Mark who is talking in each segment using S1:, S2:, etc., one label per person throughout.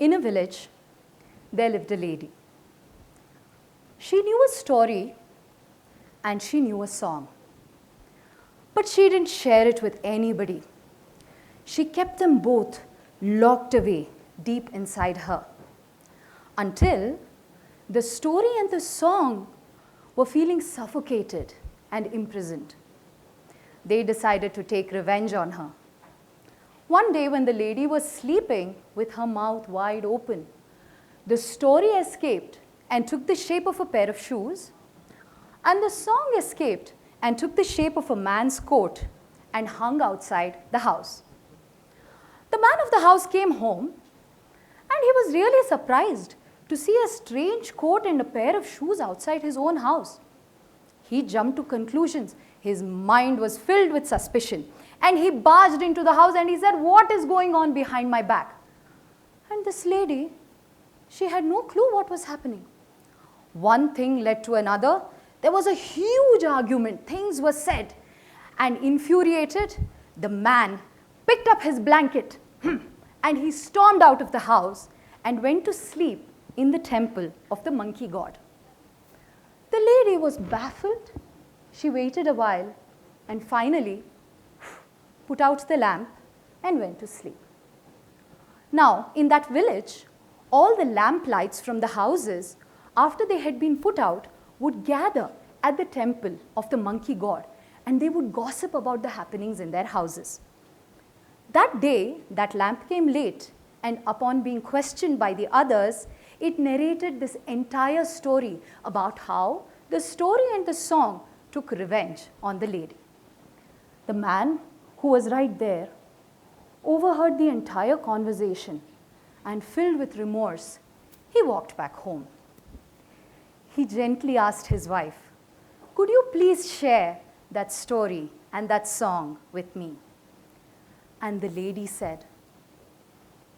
S1: In a village, there lived a lady. She knew a story and she knew a song. But she didn't share it with anybody. She kept them both locked away deep inside her until the story and the song were feeling suffocated and imprisoned. They decided to take revenge on her. One day when the lady was sleeping with her mouth wide open, the story escaped and took the shape of a pair of shoes, and the song escaped and took the shape of a man's coat and hung outside the house. The man of the house came home and he was really surprised to see a strange coat and a pair of shoes outside his own house. He jumped to conclusions. His mind was filled with suspicion. And he barged into the house and he said, "What is going on behind my back?" And this lady, she had no clue what was happening. One thing led to another. There was a huge argument. Things were said. And infuriated, the man picked up his blanket and he stormed out of the house and went to sleep in the temple of the monkey god. The lady was baffled. She waited a while and finally put out the lamp and went to sleep. Now, in that village, all the lamp lights from the houses, after they had been put out, would gather at the temple of the monkey god and they would gossip about the happenings in their houses. That day, that lamp came late, and upon being questioned by the others, it narrated this entire story about how the story and the song took revenge on the lady. The man who was right there overheard the entire conversation and filled with remorse, he walked back home. He gently asked his wife, "Could you please share that story and that song with me?" And the lady said,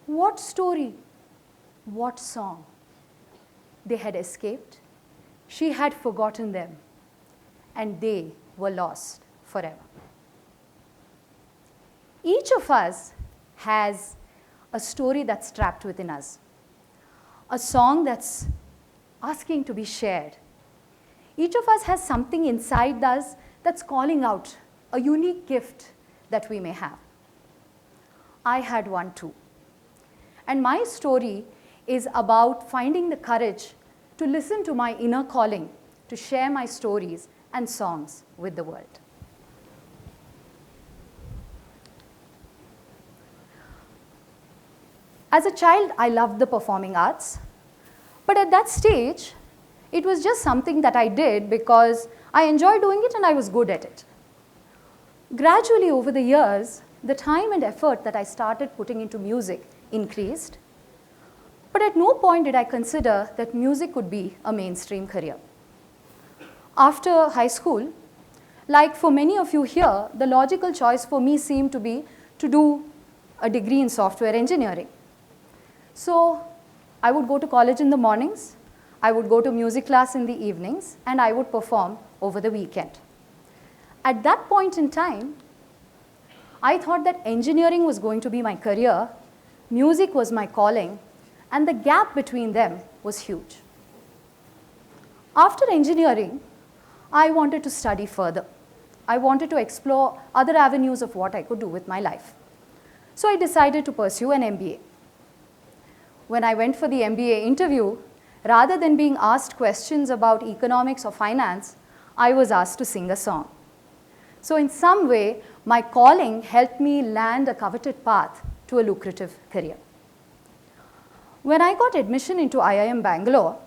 S1: "What story? What song?" They had escaped. She had forgotten them, and they were lost forever. Each of us has a story that's trapped within us, a song that's asking to be shared. Each of us has something inside us that's calling out, a unique gift that we may have. I had one too. And my story is about finding the courage to listen to my inner calling, to share my stories and songs with the world. As a child, I loved the performing arts, but at that stage, it was just something that I did because I enjoyed doing it and I was good at it. Gradually, over the years, the time and effort that I started putting into music increased, but at no point did I consider that music could be a mainstream career. After high school, like for many of you here, the logical choice for me seemed to be to do a degree in software engineering. So I would go to college in the mornings, I would go to music class in the evenings, and I would perform over the weekend. At that point in time, I thought that engineering was going to be my career, music was my calling, and the gap between them was huge. After engineering, I wanted to study further. I wanted to explore other avenues of what I could do with my life. So I decided to pursue an MBA. When I went for the MBA interview, rather than being asked questions about economics or finance, I was asked to sing a song. So in some way, my calling helped me land a coveted path to a lucrative career. When I got admission into IIM Bangalore,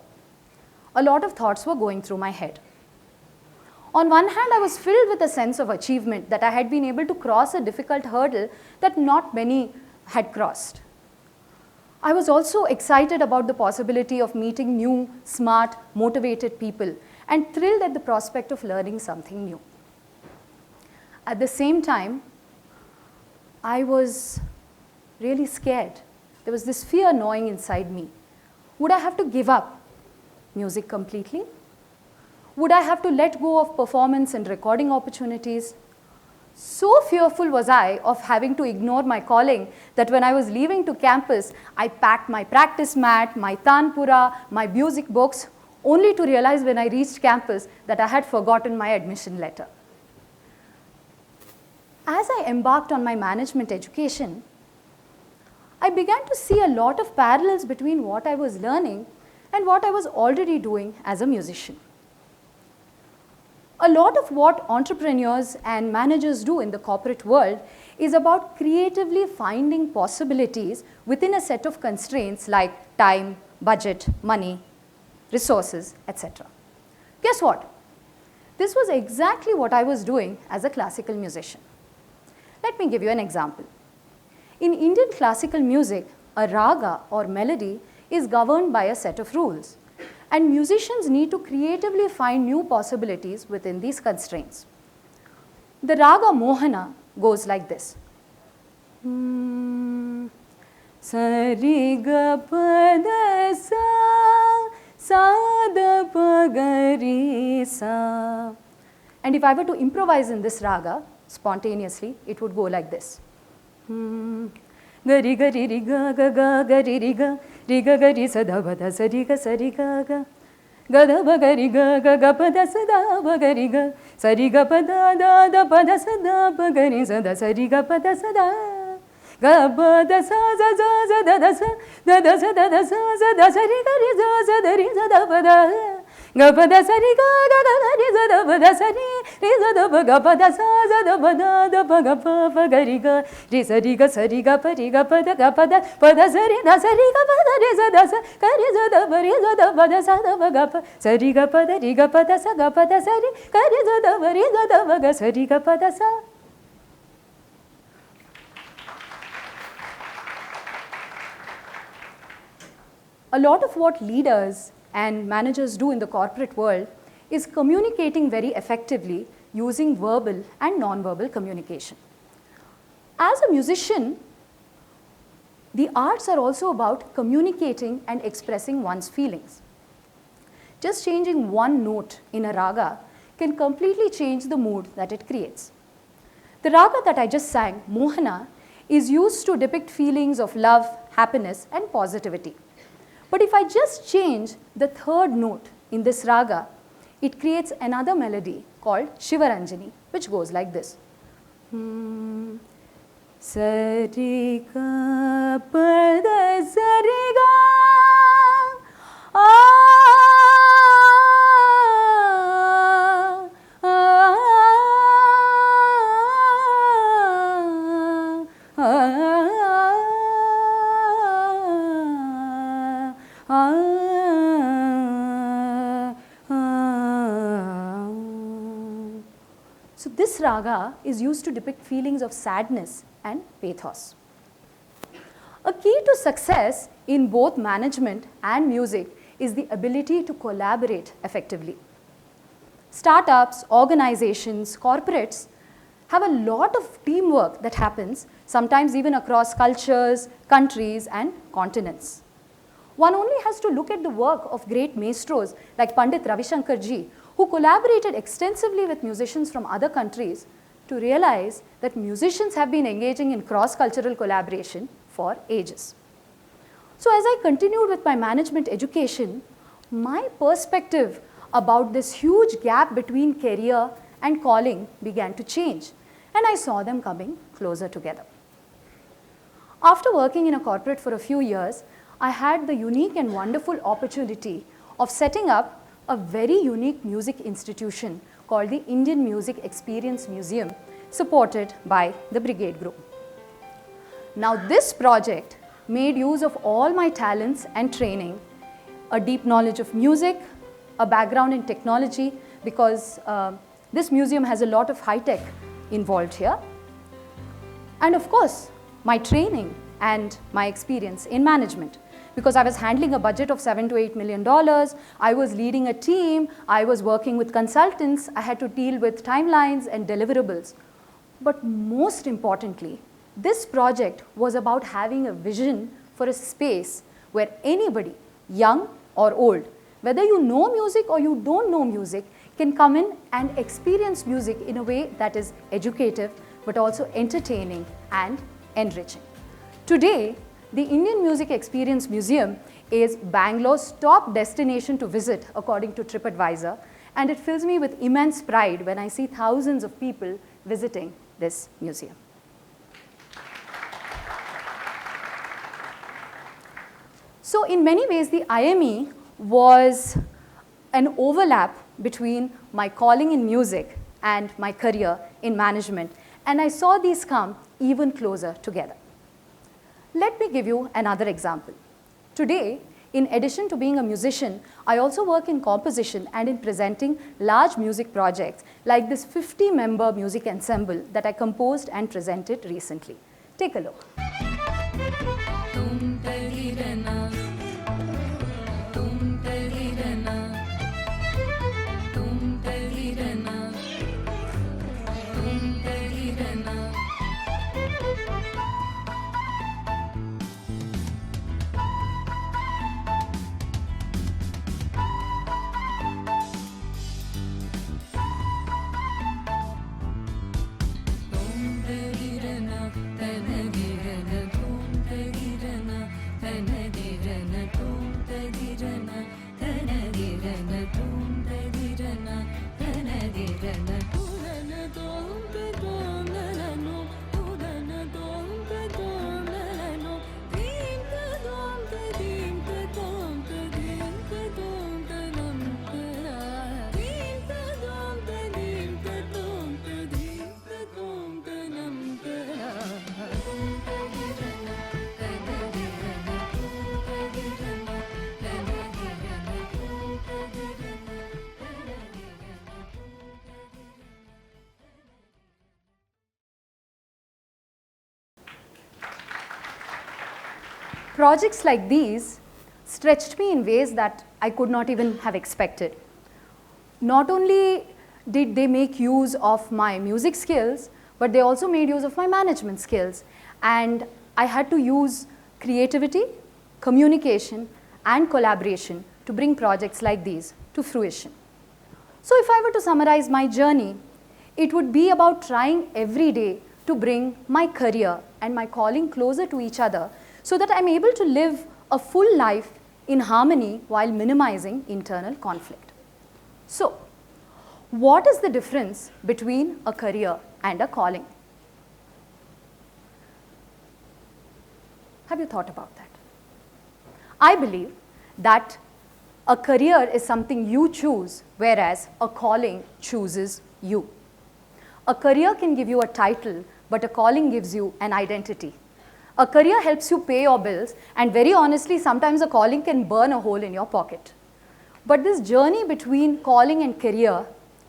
S1: a lot of thoughts were going through my head. On one hand, I was filled with a sense of achievement that I had been able to cross a difficult hurdle that not many had crossed. I was also excited about the possibility of meeting new, smart, motivated people and thrilled at the prospect of learning something new. At the same time, I was really scared. There was this fear gnawing inside me. Would I have to give up music completely? Would I have to let go of performance and recording opportunities? So fearful was I of having to ignore my calling that when I was leaving to campus, I packed my practice mat, my tanpura, my music books, only to realize when I reached campus that I had forgotten my admission letter. As I embarked on my management education, I began to see a lot of parallels between what I was learning and what I was already doing as a musician. A lot of what entrepreneurs and managers do in the corporate world is about creatively finding possibilities within a set of constraints like time, budget, money, resources, etc. Guess what? This was exactly what I was doing as a classical musician. Let me give you an example. In Indian classical music, a raga or melody is governed by a set of rules, and musicians need to creatively find new possibilities within these constraints. The raga Mohana goes like this. Sa ri ga pa da da pa ga ri sa. And if I were to improvise in this raga spontaneously, it would go like this. Ga ri ga ri ri ga ga ga ga ri ri ga ri sa da ba da sa ri ga ga da ba ga ri ga pa da sa da ba ga ri ga pa da pa da sa da ba ga ri sa da sa ri ga pa da sa da ga ba da sa za za da da sa da sa da da sa ri ga ri za da ri za da ba da ga pa da sa ri ga ri za da ba da sa ri za da ba ga pa da sa za da ba da ba ga pa ga ri ga pa da ga pa da sa ri ga pa da ri za da sa ga ri za da ba da sa da ba ga pa sa ri ga pa da sa ga pa da sa ri ga ri za da ba ga sa ri ga pa da sa. A lot of what leaders and managers do in the corporate world is communicating very effectively using verbal and non-verbal communication. As a musician, the arts are also about communicating and expressing one's feelings. Just changing one note in a raga can completely change the mood that it creates. The raga that I just sang, Mohana, is used to depict feelings of love, happiness, and positivity. But if I just change the third note in this raga, it creates another melody called Shivaranjani, which goes like this. Sa ri ga pa da sa ri ga So this raga is used to depict feelings of sadness and pathos. A key to success in both management and music is the ability to collaborate effectively. Startups, organizations, corporates have a lot of teamwork that happens, sometimes even across cultures, countries, and continents. One only has to look at the work of great maestros like Pandit Ravi Shankar ji, who collaborated extensively with musicians from other countries to realize that musicians have been engaging in cross-cultural collaboration for ages. So as I continued with my management education, my perspective about this huge gap between career and calling began to change, and I saw them coming closer together. After working in a corporate for a few years, I had the unique and wonderful opportunity of setting up a very unique music institution called the Indian Music Experience Museum, supported by the Brigade Group. Now this project made use of all my talents and training, a deep knowledge of music, a background in technology, because this museum has a lot of high tech involved here, and of course my training and my experience in management. Because I was handling a budget of $7 to $8 million, I was leading a team, I was working with consultants, I had to deal with timelines and deliverables. But most importantly, this project was about having a vision for a space where anybody, young or old, whether you know music or you don't know music, can come in and experience music in a way that is educative, but also entertaining and enriching. Today, the Indian Music Experience Museum is Bangalore's top destination to visit according to TripAdvisor, and it fills me with immense pride when I see thousands of people visiting this museum. So in many ways, the IME was an overlap between my calling in music and my career in management, and I saw these come even closer together. Let me give you another example. Today, in addition to being a musician, I also work in composition and in presenting large music projects like this 50-member music ensemble that I composed and presented recently. Take a look. Projects like these stretched me in ways that I could not even have expected. Not only did they make use of my music skills, but they also made use of my management skills. And I had to use creativity, communication, and collaboration to bring projects like these to fruition. So if I were to summarize my journey, it would be about trying every day to bring my career and my calling closer to each other, so that I'm able to live a full life in harmony while minimizing internal conflict. So, what is the difference between a career and a calling? Have you thought about that? I believe that a career is something you choose, whereas a calling chooses you. A career can give you a title, but a calling gives you an identity. A career helps you pay your bills, and very honestly, sometimes a calling can burn a hole in your pocket. But this journey between calling and career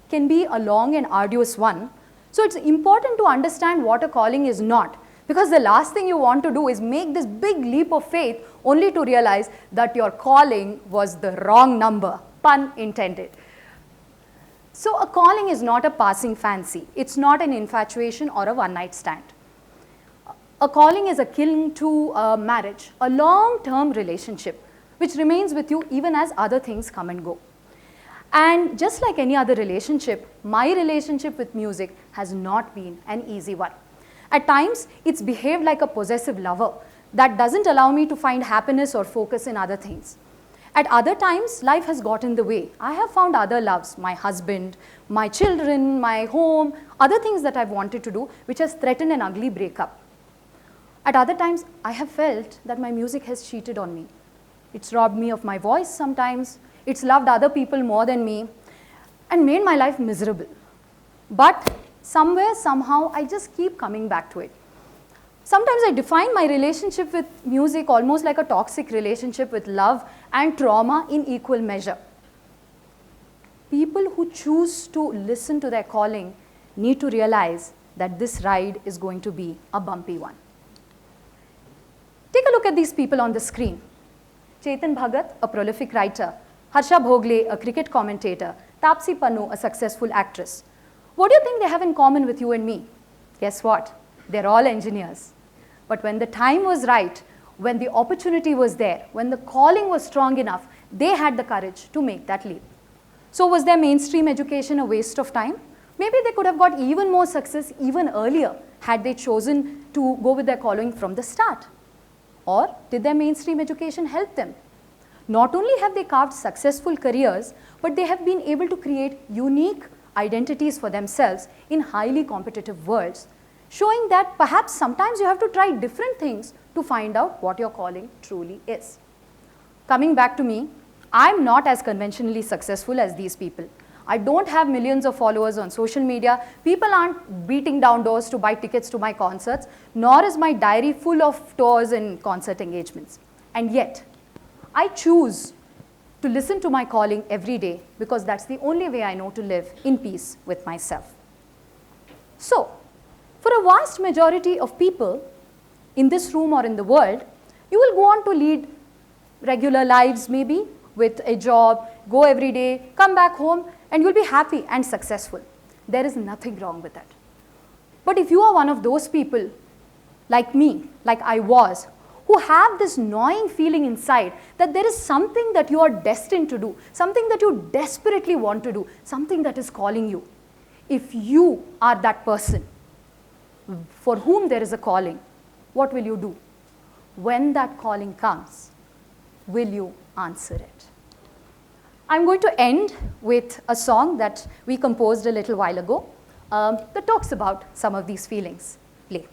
S1: can be a long and arduous one. So it's important to understand what a calling is not, because the last thing you want to do is make this big leap of faith only to realize that your calling was the wrong number, pun intended. So a calling is not a passing fancy. It's not an infatuation or a one-night stand. A calling is akin to a marriage, a long-term relationship, which remains with you even as other things come and go. And just like any other relationship, my relationship with music has not been an easy one. At times, it's behaved like a possessive lover that doesn't allow me to find happiness or focus in other things. At other times, life has got in the way. I have found other loves, my husband, my children, my home, other things that I've wanted to do, which has threatened an ugly breakup. At other times, I have felt that my music has cheated on me. It's robbed me of my voice sometimes, it's loved other people more than me, and made my life miserable. But somewhere, somehow, I just keep coming back to it. Sometimes I define my relationship with music almost like a toxic relationship with love and trauma in equal measure. People who choose to listen to their calling need to realize that this ride is going to be a bumpy one. Take a look at these people on the screen. Chetan Bhagat, a prolific writer. Harsha Bhogle, a cricket commentator. Taapsee Pannu, a successful actress. What do you think they have in common with you and me? Guess what? They're all engineers. But when the time was right, when the opportunity was there, when the calling was strong enough, they had the courage to make that leap. So was their mainstream education a waste of time? Maybe they could have got even more success even earlier had they chosen to go with their calling from the start. Or did their mainstream education help them? Not only have they carved successful careers, but they have been able to create unique identities for themselves in highly competitive worlds, showing that perhaps sometimes you have to try different things to find out what your calling truly is. Coming back to me, I'm not as conventionally successful as these people. I don't have millions of followers on social media. People aren't beating down doors to buy tickets to my concerts, nor is my diary full of tours and concert engagements. And yet, I choose to listen to my calling every day because that's the only way I know to live in peace with myself. So, for a vast majority of people in this room or in the world, you will go on to lead regular lives maybe with a job, go every day, come back home, and you'll be happy and successful. There is nothing wrong with that. But if you are one of those people, like me, like I was, who have this gnawing feeling inside that there is something that you are destined to do, something that you desperately want to do, something that is calling you. If you are that person for whom there is a calling, what will you do? When that calling comes, will you answer it? I'm going to end with a song that we composed a little while ago that talks about some of these feelings. Play.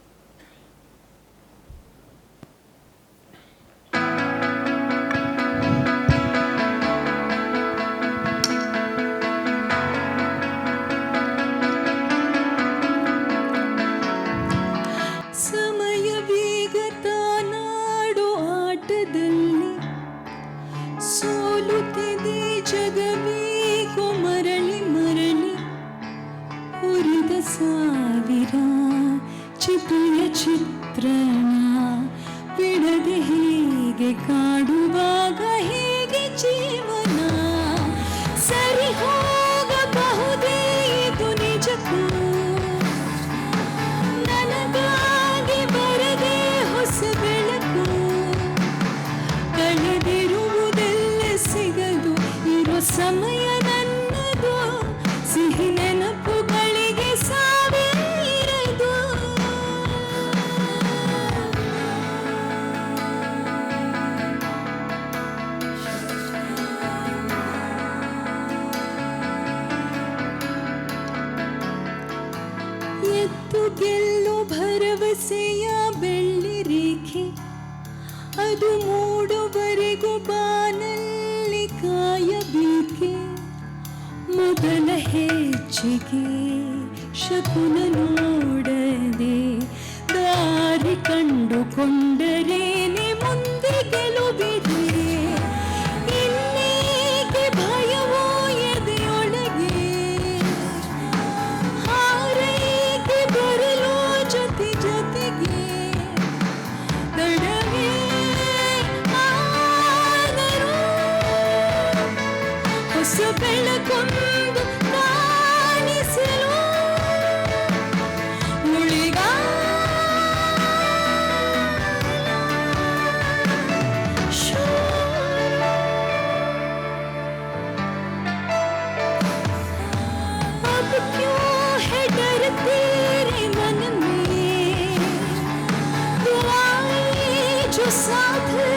S2: साथ